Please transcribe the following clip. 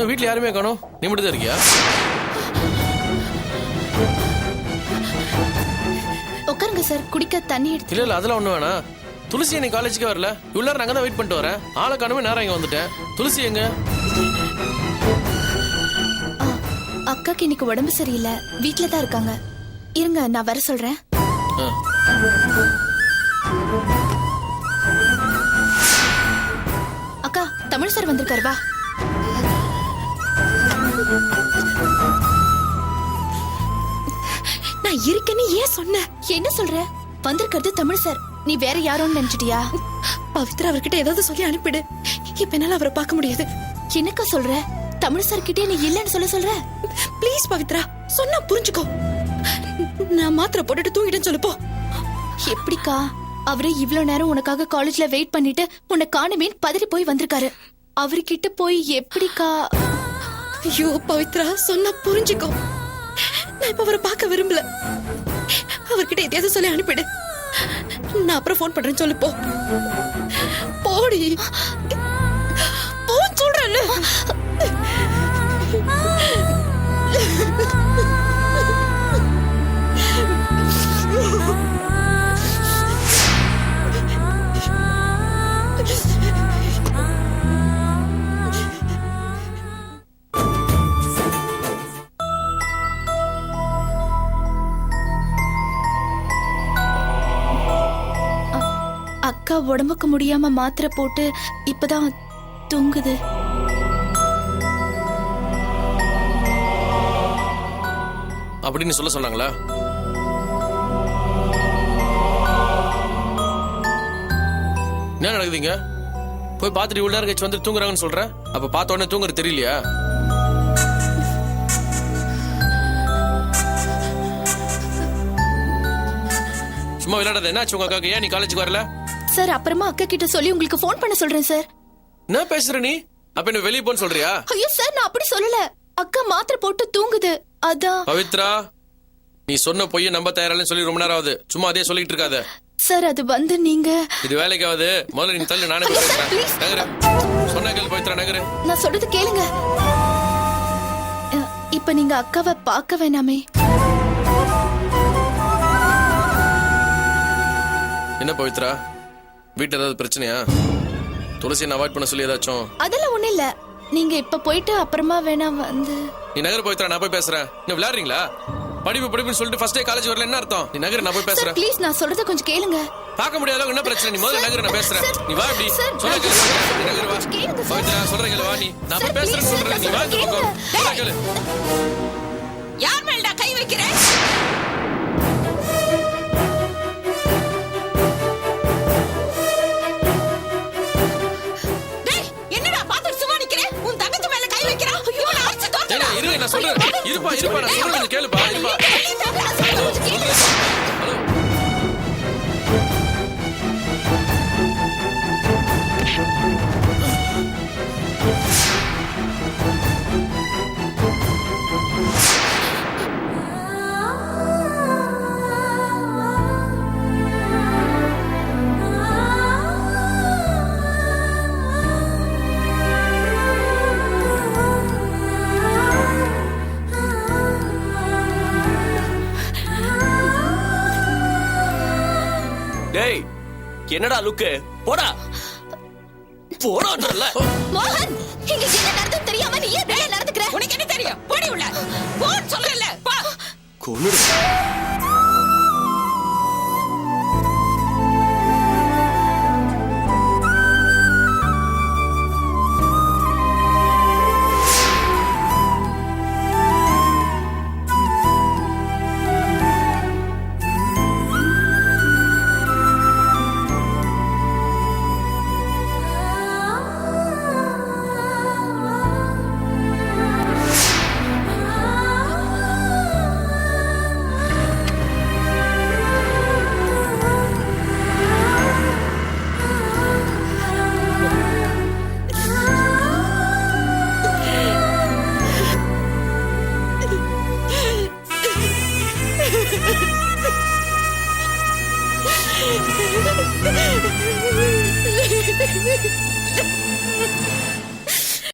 இன்னும் வீட்டுல யாருமே காணோம், நீ மட்டும் தான் இருக்கியா? உட்காருங்க சார், குடிக்க தண்ணி எடுத்து. இல்ல அதெல்லாம் ஒண்ணு வேணாம். துளசி நீ காலேஜுக்கு வரல, இவ்வளவு நாங்க தான் வெயிட் பண்ணிட்டு வரேன். ஆளை காணுமே, நேரம் இங்க வந்துட்டேன். துளசி எங்க? அக்காக்கு இன்னைக்கு உடம்பு சரியில்லை, வீட்டுல தான் இருக்காங்க. இருங்க, நான் வர சொல்றேன். அக்கா, தமிழ் சார் வந்திருக்காரு, வா. நான் இருக்கேன்னு ஏன் சொன்ன? என்ன சொல்ற? வந்திருக்கிறது தமிழ் சார், நீ வேற யாரோன்னு நினைச்சிட்டியா? பவித்ரா அவர்கிட்ட ஏதாவது சொல்லி அனுப்பிடு. இப்ப என்னால அவரை பார்க்க முடியாது. என்னக்கா சொல்ற? தமிழ் சார் கிட்டே நீ இல்லன்னு சொல்ற? ப்ளீஸ் பவித்ரா, சொன்னா புரிஞ்சுக்கோ. நான் மாத்திரை போட்டுட்டு தூங்கிட்டேன்னு சொல்லு போ. எப்படிக்கா? அவரு இவ்வளவு நேரம் உனக்காக காலேஜ்ல வெயிட் பண்ணிட்டு உன்னை காணுமேன்னு பதறி போய் வந்திருக்காரு. அவர்கிட்ட போய் எப்படிக்கா? ஐயோ பவித்ரா, சொன்னா புரிஞ்சுக்கோ. நான் இப்ப அவரை பார்க்க விரும்பல. அவர்கிட்ட எதையாவது சொல்லி அனுப்பிடு. நான் அப்புறம் போன் பண்றேன்னு சொல்லு போ. போடி போ சொல்றேன்ல. அக்கா உடம்புக்கு முடியாம மாத்திரை போட்டு இப்பதான் தூங்குது. அப்படின்னு சொல்ல சொன்னாங்களா? என்ன நடக்குதுங்க? போய் பார்த்துட்டு இவ்வளவு நேரம் கழிச்சு வந்து தூங்குறாங்கன்னு சொல்ற. அப்ப பார்த்த உடனே தூங்குறது தெரியலையா? சும்மா விளையாடாத. என்னாச்சு உங்க அக்காக்கு? ஏன் நீ காலேஜுக்கு வரல? சார், அப்புறமா அக்கா கிட்ட சொல்லி உங்களுக்கு போன் பண்ண சொல்றேன் சார். என்ன பேசுற நீ? அப்ப என்ன வெளியே போன்னு சொல்றியா? ஐயோ சார், நான் அப்படி சொல்லல. அக்கா மாத்திரை போட்டு தூங்குது, அதான். பவித்ரா, நீ சொன்ன பொய்ய நம்ப தயாரில்லைன்னு சொல்லி ரொம்ப நேரம் ஆகுது. சும்மா அதே சொல்லிட்டு இருக்காத. சார், அது வந்து நீங்க இது வேலைக்காவது. முதல்ல நீ தள்ளு, நானே பேசுறேன். நகரு. சொன்ன கேள் பவித்ரா, நகரு. நான் சொல்றது கேளுங்க. இப்ப நீங்க அக்காவை பார்க்க வேணாமே. என்ன பவித்ரா, வீட்டுல ஏதாவது பிரச்சனையா? துளசி என்ன அவாய்ட் பண்ண சொல்லி ஏதாச்சும்? அதெல்லாம் ஒண்ணு இல்ல. நீங்க இப்ப போயிட்டு அப்புறமா வேணா வந்து. நீ நகர் பவித்ரா, நான் போய் பேசுறேன். நீ விளையாடுறீங்களா? படிப்புன்னு சொல்லிட்டு ஃபர்ஸ்ட் டே காலேஜ் வரல, என்ன அர்த்தம்? நீ நகர், நான் போய் பேசுறேன். ப்ளீஸ், நான் சொல்றத கொஞ்சம் கேளுங்க. பார்க்க முடியாத என்ன பிரச்சனை? நீ முதல்ல நகர், நான் பேசுறேன். நீ வா. இப்படி சொன்ன கேளு. நீ நகர் வா. பவித்ரா, சொல்ற கேளு, வா. நீ நான் போய் பேசுறேன்னு சொல்றேன். நீ வா. சொன்ன கேளு. யார் மேலடா கை வைக்கிறேன்? நான் சொல்றேன். இருப்பா, நான் சொல்றேன், கேளுப்பா. இருப்பா. டேய், என்னடா லுக்கு? போடா போடான்றல. மோகன், இங்க என்ன நடந்துன்னு தெரியாம நீ ஏன் இப்படி நடந்துக்கற? உனக்கு என்ன தெரியும்? போடி உள்ள. போன்னு சொல்லல. பா. கொன்னுடு. Ha ha ha ha!